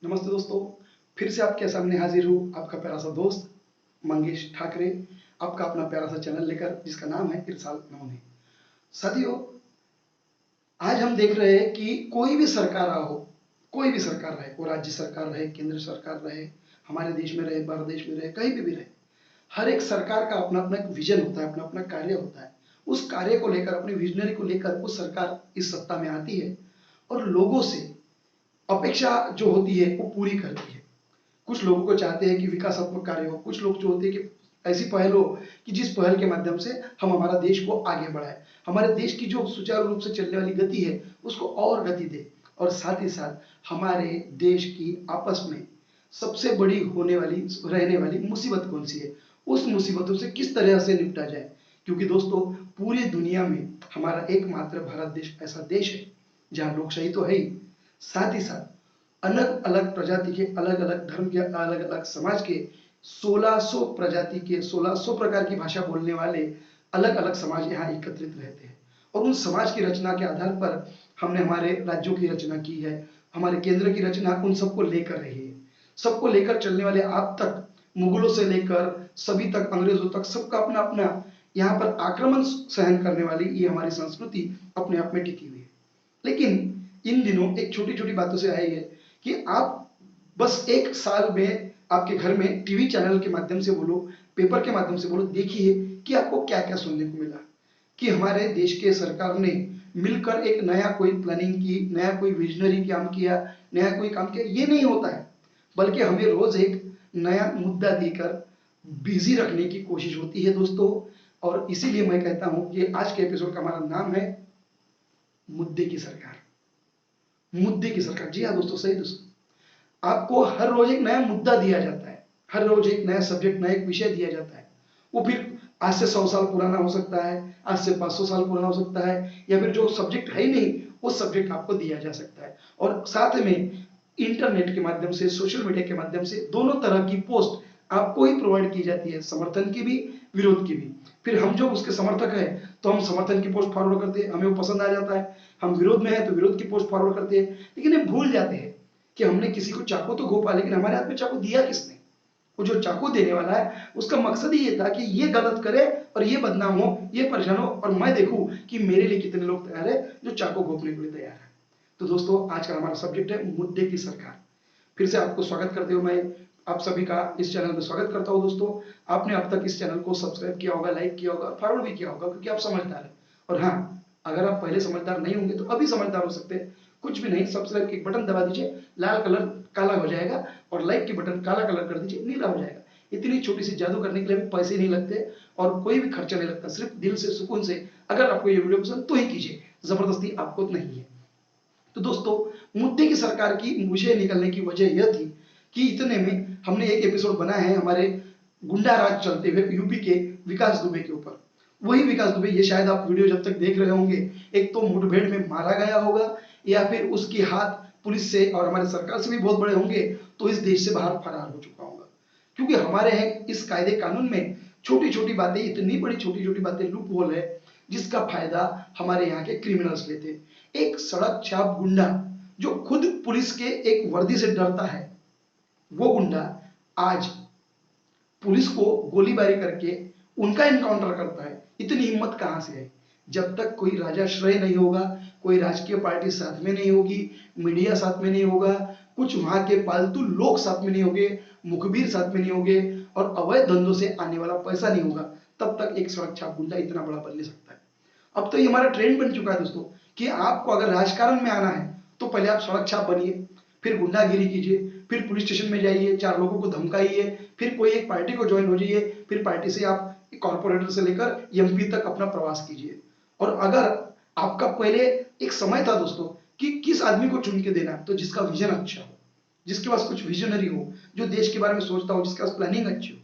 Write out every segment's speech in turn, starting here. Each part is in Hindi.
नमस्ते दोस्तों, फिर से आपके सामने हाजिर हूँ आपका प्यारा सा दोस्त मंगेश ठाकरे, आपका अपना प्यारा सा चैनल लेकर जिसका नाम है इरसाल नमूने। साथियों, आज हम देख रहे हैं कि कोई भी सरकार हो, कोई भी सरकार रहे, वो राज्य सरकार रहे, केंद्र सरकार रहे, हमारे देश में रहे, बाहर देश में रहे, कहीं भी रहे, हर एक सरकार का अपना अपना एक विजन होता है, अपना अपना कार्य होता है। उस कार्य को लेकर, अपनी विजनरी को लेकर वो सरकार इस सत्ता में आती है और लोगों से अपेक्षा जो होती है वो पूरी करती है। कुछ लोगों को चाहते हैं कि विकासात्मक कार्य हो, कुछ लोग जो होते हैं कि ऐसी पहल हो कि जिस पहल के माध्यम से हम हमारा देश को आगे बढ़ाए, हमारे देश की जो सुचारू रूप से चलने वाली गति है उसको और गति दे, और साथ ही साथ हमारे देश की आपस में सबसे बड़ी होने वाली रहने वाली मुसीबत कौन सी है, उस मुसीबतों से किस तरह से निपटा जाए। क्योंकि दोस्तों, पूरी दुनिया में हमारा एकमात्र भारत देश ऐसा देश है जहाँ लोकशाही तो है ही, साथ ही साथ अलग अलग प्रजाति के, अलग अलग धर्म के, अलग अलग समाज के 1600 प्रजाति के 1600 प्रकार की भाषा बोलने वाले अलग अलग समाज यहाँ एकत्रित रहते हैं। और उन समाज की रचना के आधार पर हमने हमारे राज्यों की रचना की है, हमारे केंद्र की रचना उन सबको लेकर रही है। सबको लेकर चलने वाले आप तक, मुगलों से लेकर सभी तक, अंग्रेजों तक, सबका अपना अपना यहाँ पर आक्रमण सहन करने वाली ये हमारी संस्कृति अपने आप में टिकी हुई है। लेकिन इन दिनों एक छोटी छोटी बातों से आई है कि आप बस एक साल में आपके घर में टीवी चैनल के माध्यम से बोलो, पेपर के माध्यम से बोलो, देखिए कि आपको क्या क्या सुनने को मिला कि हमारे देश के सरकार ने मिलकर एक नया कोई प्लानिंग की, नया कोई विजनरी काम किया, नया कोई काम किया। ये नहीं होता है, बल्कि हमें रोज एक नया मुद्दा देकर बिजी रखने की कोशिश होती है दोस्तों। और इसीलिए मैं कहता हूं कि आज के एपिसोड का हमारा नाम है मुद्दे की सरकार। मुद्दे की सरकार, जी हाँ दोस्तों, सही दोस्तों। आपको हर रोज एक नया मुद्दा दिया जाता है, हर रोज एक नया सब्जेक्ट, नया एक विषय दिया जाता है। वो फिर आज से 100 साल पुराना हो सकता है, आज से 500 साल पुराना हो सकता है, या फिर जो सब्जेक्ट है ही नहीं वो सब्जेक्ट आपको दिया जा सकता है। और साथ में इंटरनेट के माध्यम से, सोशल मीडिया के माध्यम से दोनों तरह की पोस्ट आपको ही प्रोवाइड की जाती है, समर्थन की भी, विरोध की भी। फिर हम जो उसके समर्थक है तो हम समर्थन की पोस्ट फॉरवर्ड करते हैं, हमें वो पसंद आ जाता है। हम विरोध में है तो विरोध की पोस्ट फॉरवर्ड करते हैं। लेकिन ये भूल जाते हैं कि हमने किसी को चाकू तो घोंपा, लेकिन हमारे हाथ में चाकू दिया किसने? वो जो चाकू देने वाला है उसका मकसद ही ये था कि ये गलत करे और ये बदनाम हो, ये परेशान हो, और मैं देखूं कि मेरे लिए कितने लोग तैयार है जो चाकू घोंपने के लिए तैयार है। तो दोस्तों, आज का हमारा सब्जेक्ट है मुद्दे की सरकार। फिर से आपको स्वागत करते हुए मैं आप सभी का इस चैनल में स्वागत करता हूं। दोस्तों, आपने अब तक इस चैनल को सब्सक्राइब किया होगा, लाइक किया होगा, फॉरवर्ड भी किया होगा, क्योंकि आप समझदार हैं। और हाँ, अगर आप पहले समझदार नहीं होंगे तो अभी समझदार हो सकते हैं। कुछ भी नहीं, सब्सक्राइब की बटन दबा दीजिए, लाल कलर काला हो जाएगा, और लाइक की बटन काला कलर कर दीजिए, नीला हो जाएगा। इतनी छोटी सी जादू करने के लिए भी पैसे नहीं लगते और कोई भी खर्चा नहीं लगता, सिर्फ दिल से, सुकून से अगर आपको ये वीडियो पसंद तो ही कीजिए, जबरदस्ती आपको नहीं है। तो दोस्तों, मुद्दे की सरकार की विषय निकलने की वजह यह थी कि इतने में हमने एक एपिसोड बनाया है हमारे गुंडा राज चलते हुए यूपी के विकास दुबे के ऊपर। वही विकास दुबे, ये शायद आप वीडियो जब तक देख रहे होंगे, एक तो मुठभेड़ में मारा गया होगा, या फिर उसकी हाथ पुलिस से और हमारे सरकार से भी बहुत बड़े होंगे, तो इस देश से बाहर फरार हो चुका होगा। क्योंकि हमारे यहाँ इस कायदे कानून में छोटी छोटी बातें, इतनी बड़ी छोटी छोटी बातें, लूप होल है, जिसका फायदा हमारे यहाँ के क्रिमिनल्स लेते हैं। एक सड़क छाप गुंडा जो खुद पुलिस के एक वर्दी से डरता है, वो गुंडा आज पुलिस को गोलीबारी करके उनका इनकाउंटर करता है। इतनी हिम्मत कहां से है? जब तक कोई राजाश्रय नहीं होगा, कोई राजकीय पार्टी साथ में नहीं होगी, मीडिया साथ में नहीं होगा, कुछ वहां के पालतू लोग साथ में नहीं होंगे, मुखबिर साथ में नहीं होंगे, और अवैध धंधों से आने वाला पैसा नहीं होगा, तब तक एक सड़क छाप गुंडा इतना बड़ा बन नहीं सकता है। अब तो ये हमारा ट्रेंड बन चुका है दोस्तों कि आपको अगर राजकारण में आना है तो पहले आप सड़क छाप बनिए, फिर गुंडागिरी कीजिए, फिर पुलिस स्टेशन में जाइए, 4 लोगों को धमकाइए, फिर कोई एक पार्टी को ज्वाइन हो जाइए, फिर पार्टी से आप कॉर्पोरेटर से लेकर एमपी तक अपना प्रवास कीजिए। और अगर आपका पहले एक समय था दोस्तों कि किस आदमी को चुन के देना, तो जिसका विजन अच्छा हो, जिसके पास कुछ विजनरी हो, जो देश के बारे में सोचता हो, जिसके पास प्लानिंग अच्छी हो,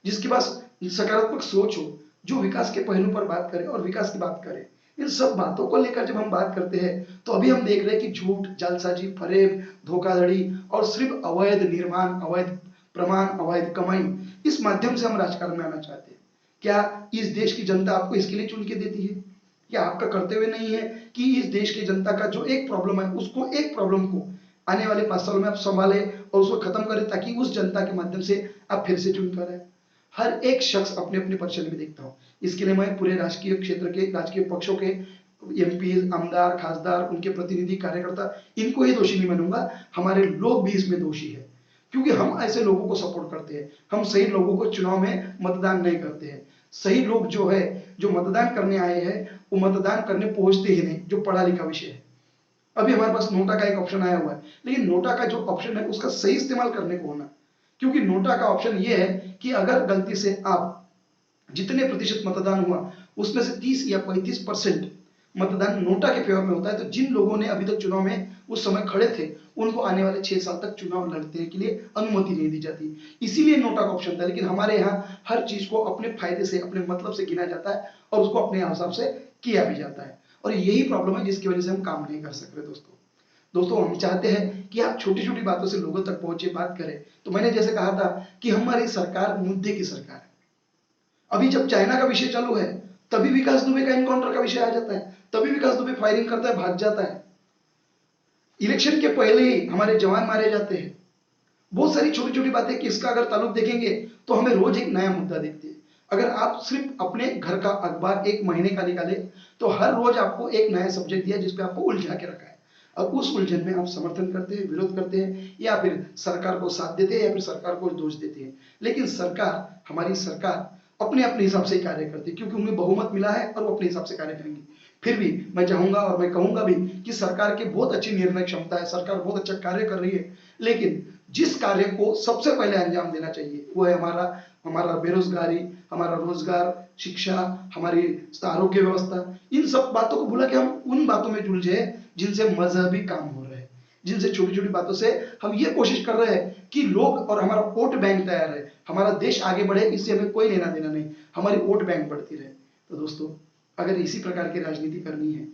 जिसके पास सकारात्मक सोच हो, जो विकास के पहलू पर बात करे और विकास की बात करे। इन सब बातों को लेकर जब हम बात करते हैं तो अभी हम देख रहे हैं कि झूठ, जालसाजी, फरेब, धोखाधड़ी और सिर्फ अवैध निर्माण, अवैध प्रमाण, अवैध कमाई, इस माध्यम से हम राजकारण में आना चाहते हैं। क्या इस देश की जनता आपको इसके लिए चुन के देती है? क्या आपका कर्तव्य नहीं है कि इस देश की जनता का जो एक प्रॉब्लम है उसको, एक प्रॉब्लम को आने वाले 5 सालों में आप संभाले और उसको खत्म करें, ताकि उस जनता के माध्यम से आप फिर से चुन कर आए। हर एक शख्स अपने अपने परेशानी में देखता हूँ। इसके लिए मैं पूरे राजकीय क्षेत्र के राजकीय पक्षों के एमपी, आमदार, खासदार, उनके प्रतिनिधि, कार्यकर्ता, इनको ही दोषी नहीं मानूंगा, हमारे लोग भी इसमें दोषी है, क्योंकि हम ऐसे लोगों को सपोर्ट करते हैं। हम सही लोगों को चुनाव में मतदान नहीं करते हैं। सही लोग जो है, जो मतदान करने आए हैं, वो मतदान करने पहुंचते ही नहीं, जो पढ़ा लिखा विषय है। अभी हमारे पास नोटा का एक ऑप्शन आया हुआ है, लेकिन नोटा का जो ऑप्शन है उसका सही इस्तेमाल करने को होना, क्योंकि नोटा का ऑप्शन ये है कि अगर गलती से आप जितने प्रतिशत मतदान हुआ उसमें से 30 या 35% मतदान नोटा के फेवर में होता है, तो जिन लोगों ने अभी तक चुनाव में उस समय खड़े थे, उनको आने वाले 6 साल तक चुनाव लड़ने के लिए अनुमति नहीं दी जाती। इसीलिए नोटा का ऑप्शन था। लेकिन हमारे यहाँ हर चीज को अपने फायदे से, अपने मतलब से गिना जाता है और उसको अपने हिसाब से किया भी जाता है, और यही प्रॉब्लम है जिसकी वजह से हम काम नहीं कर सक रहे। दोस्तों हम चाहते हैं कि आप छोटी छोटी बातों से लोगों तक पहुंचे, बात करें। तो मैंने जैसे कहा था कि हमारी सरकार मुद्दे की सरकार है। अभी जब चाइना का विषय चालू है, तभी विकास दुबे का एनकाउंटर का विषय आ जाता है, तभी विकास दुबे फायरिंग करता है, भाग जाता है। इलेक्शन के पहले ही हमारे जवान मारे जाते हैं। बहुत सारी छोटी छोटी बातें कि इसका अगर ताल्लुक देखेंगे तो हमें रोज एक नया मुद्दा दिखती है। अगर आप सिर्फ अपने घर का अखबार एक महीने का निकाले, तो हर रोज आपको एक नया सब्जेक्ट दिया जिसपे आपको उलझा के रखा है। अब उस उलझन में आप समर्थन करते हैं, विरोध करते हैं, या फिर सरकार को साथ देते हैं, या फिर सरकार को दोष देते हैं। लेकिन सरकार, हमारी सरकार अपने अपने हिसाब से कार्य करती है, क्योंकि उन्हें बहुमत मिला है और वो अपने हिसाब से कार्य करेंगे। फिर भी मैं चाहूंगा और मैं कहूंगा भी कि सरकार की बहुत अच्छी निर्णय क्षमता है, सरकार बहुत अच्छा कार्य कर रही है, लेकिन जिस कार्य को सबसे पहले अंजाम देना चाहिए वो है हमारा बेरोजगारी, हमारा रोजगार, शिक्षा, हमारी आरोग्य व्यवस्था। इन सब बातों को भूला के हम उन बातों में जुलझे जिनसे मजहबी काम हो रहे हैं, जिनसे छोटी छोटी बातों से हम ये कोशिश कर रहे हैं कि लोग और हमारा वोट बैंक तैयार है, हमारा देश आगे बढ़े, इससे हमें कोई लेना देना नहीं, हमारी वोट बैंक बढ़ती रहे। तो दोस्तों अगर इसी प्रकार की राजनीति करनी है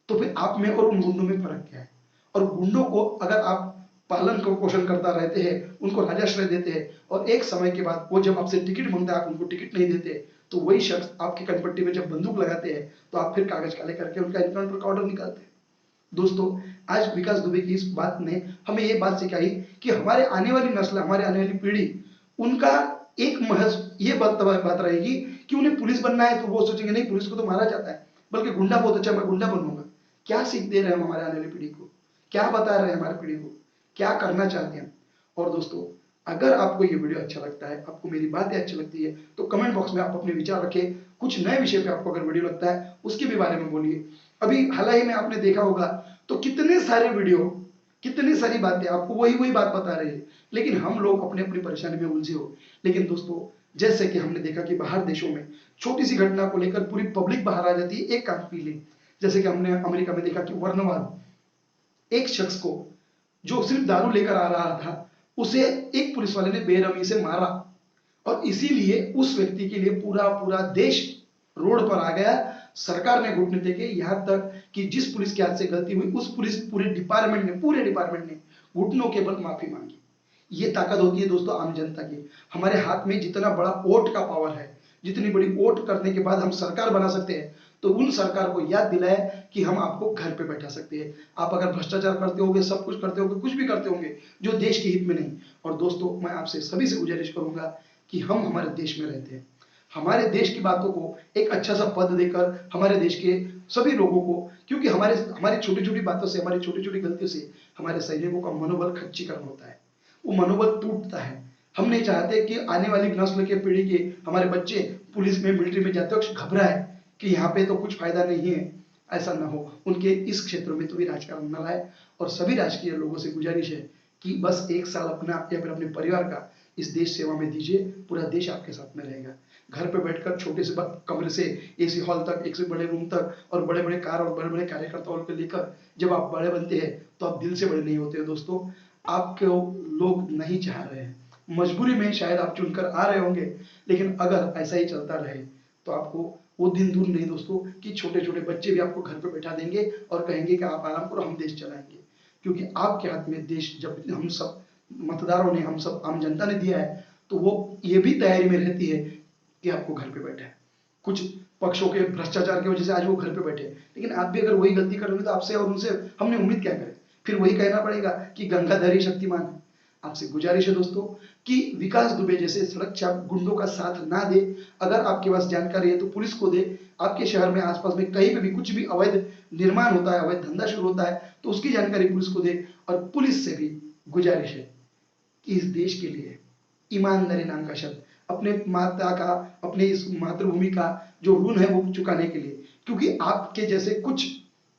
तो फिर आप में और उन गुंडों में फर्क क्या है? और गुंडों को अगर आप पालन को पोषण करता रहते हैं, उनको राजाश्रय देते हैं, और एक समय के बाद वो जब आपसे टिकट मांगता है, आप उनको टिकट नहीं देते, तो वही शख्स आपकी कनपट्टी में जब बंदूक लगाते हैं तो आप फिर कागज काले करके उनका एनकाउंटर का ऑर्डर निकालते हैं। दोस्तों आज विकास दुबे की इस बात ने हमें ये बात सिखाई कि हमारे आने वाली नस्ल, हमारे आने वाली पीढ़ी, उनका एक महज ये बात रहेगी कि उन्हें पुलिस बनना है तो वो सोचेंगे नहीं, पुलिस को तो मारा जाता है, बल्कि गुंडा बहुत अच्छा, मैं गुंडा बनूंगा। क्या सीख दे रहे हैं हम हमारे आने वाली पीढ़ी को? क्या बता रहे हैं हमारी पीढ़ी को? क्या करना चाहते हैं? और दोस्तों अगर आपको ये वीडियो अच्छा लगता है, आपको मेरी बातें अच्छी लगती है, तो कमेंट बॉक्स में आप अपने विचार रखें। कुछ नए विषय पे आपको अगर वीडियो लगता है उसके भी बारे में बोलिए। अभी हाल ही में आपने देखा होगा तो कितने सारे वीडियो, कितनी सारी बातें आपको वही बात बता रहे हैं, लेकिन हम लोग अपने अपनी परेशानी में उलझे हो। लेकिन दोस्तों जैसे कि हमने देखा कि बाहर देशों में छोटी सी घटना को लेकर पूरी पब्लिक बाहर आ जाती है एक कान पीले। जैसे कि हमने अमेरिका में देखा कि वर्णवाद, एक शख्स को जो सिर्फ दारू लेकर आ रहा था, उसे एक पुलिस वाले ने बेरहमी से मारा, और इसीलिए उस व्यक्ति के लिए पूरा देश रोड पर आ गया। सरकार ने घुटने टेके, यहां तक कि जिस पुलिस के हाथ से गलती हुई उस पूरे डिपार्टमेंट ने घुटनों के बल माफी मांगी। ये ताकत होती है दोस्तों आम जनता की। हमारे हाथ में जितना बड़ा वोट का पावर है, जितनी बड़ी वोट करने के बाद हम सरकार बना सकते हैं, तो उन सरकार को याद दिलाए कि हम आपको घर पे बैठा सकते हैं। आप अगर भ्रष्टाचार करते होंगे, सब कुछ करते होंगे, कुछ भी करते होंगे जो देश के हित में नहीं। और दोस्तों मैं आपसे सभी से गुजारिश करूंगा कि हम हमारे देश में रहते हैं, हमारे देश की बातों को एक अच्छा सा पद देकर हमारे देश के सभी लोगों को, क्योंकि हमारी छोटी छोटी बातों से, हमारी छोटी छोटी गलतियों से हमारे सैनिकों का मनोबल खच्चीकरण होता है, वो मनोबल टूटता है। हम नहीं चाहते कि आने वाली नस्ल के पीढ़ी के हमारे बच्चे पुलिस में, मिलिट्री में जाते वक्त घबराए कि यहाँ पे तो कुछ फायदा नहीं है। ऐसा ना हो, उनके इस क्षेत्र में तो भी राजकारण न लाए। और सभी राजकीय लोगों से गुजारिश है कि बस 1 साल अपना या फिर अपने परिवार का इस देश सेवा में दीजिए, पूरा देश आपके साथ में रहेगा। घर पे बैठकर छोटे से कमरे से एसी हॉल तक, एक से बड़े रूम तक, और बड़े बड़े कार और बड़े बड़े कार्यकर्ताओं को लेकर जब आप बड़े बनते हैं तो आप दिल से बड़े नहीं होते दोस्तों। आपको लोग नहीं चाह रहे हैं, मजबूरी में शायद आप चुनकर आ रहे होंगे, लेकिन अगर ऐसा ही चलता रहे तो आपको वो दिन दूर नहीं दोस्तों कि छोटे छोटे बच्चे भी आपको घर पे बैठा देंगे और कहेंगे कि आप आराम करो, हम देश चलाएंगे। क्योंकि आपके हाथ में देश जब हम सब मतदारों ने, हम सब आम जनता ने दिया है, तो वो ये भी तैयारी में रहती है कि आपको घर पे बैठे। कुछ पक्षों के भ्रष्टाचार की वजह से आज वो घर पे बैठे, लेकिन आप भी अगर वही गलती करोगे तो आपसे और उनसे हमने उम्मीद क्या करें? फिर वही कहना पड़ेगा कि गंगाधर ही शक्तिमान है। आपसे गुजारिश है दोस्तों कि विकास दुबे जैसे सड़क चाप गुंडों का साथ ना दे। अगर आपके पास जानकारी है तो पुलिस को दे। आपके शहर में आसपास में कहीं पे भी कुछ भी अवैध निर्माण होता है, अवैध धंधा शुरू होता है, तो उसकी जानकारी पुलिस को दे। और पुलिस से भी गुजारिश है कि इस देश के लिए ईमानदारी नाम का शब्द, अपने माता का, अपने इस मातृभूमि का जो ऋण है वो चुकाने के लिए, क्योंकि आपके जैसे कुछ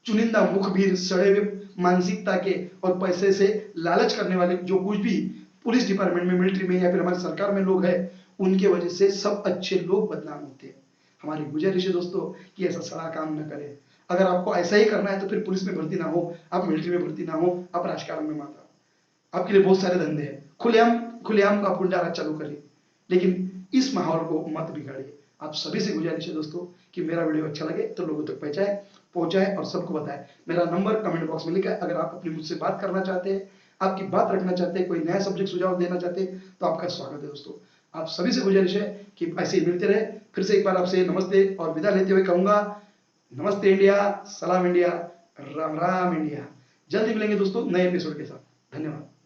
चुनिंदा मुखबिर सड़े हुए मानसिकता के और पैसे से लालच करने वाले जो कुछ भी पुलिस डिपार्टमेंट में, मिलिट्री में या फिर हमारी सरकार में लोग हैं, उनके वजह से सब अच्छे लोग बदनाम होते हैं। हमारी गुजारिश है दोस्तों कि ऐसा सड़ा काम न करें। अगर आपको ऐसा ही करना है तो फिर पुलिस में भर्ती ना हो, आप मिलिट्री में भर्ती ना हो, आप राजकारण में मत आओ। आपके लिए बहुत सारे धंधे हैं, खुलेआम आप गुंडाराज चालू करिए, लेकिन इस माहौल को मत बिगाड़िए। आप सभी से गुजारिश है दोस्तों कि मेरा वीडियो अच्छा लगे तो लोगों तक पहुंचाए और सबको बताएं। मेरा नंबर कमेंट बॉक्स में लिखा है। अगर आप अपनी मुझसे बात करना चाहते हैं, आपकी बात रखना चाहते हैं, कोई नया सब्जेक्ट सुझाव देना चाहते हैं, तो आपका स्वागत है दोस्तों। आप सभी से गुजारिश है कि ऐसे ही मिलते रहे। फिर से एक बार आपसे नमस्ते और विदा लेते हुए कहूंगा, नमस्ते इंडिया, सलाम इंडिया, राम राम इंडिया। जल्दी मिलेंगे दोस्तों नए एपिसोड के साथ। धन्यवाद।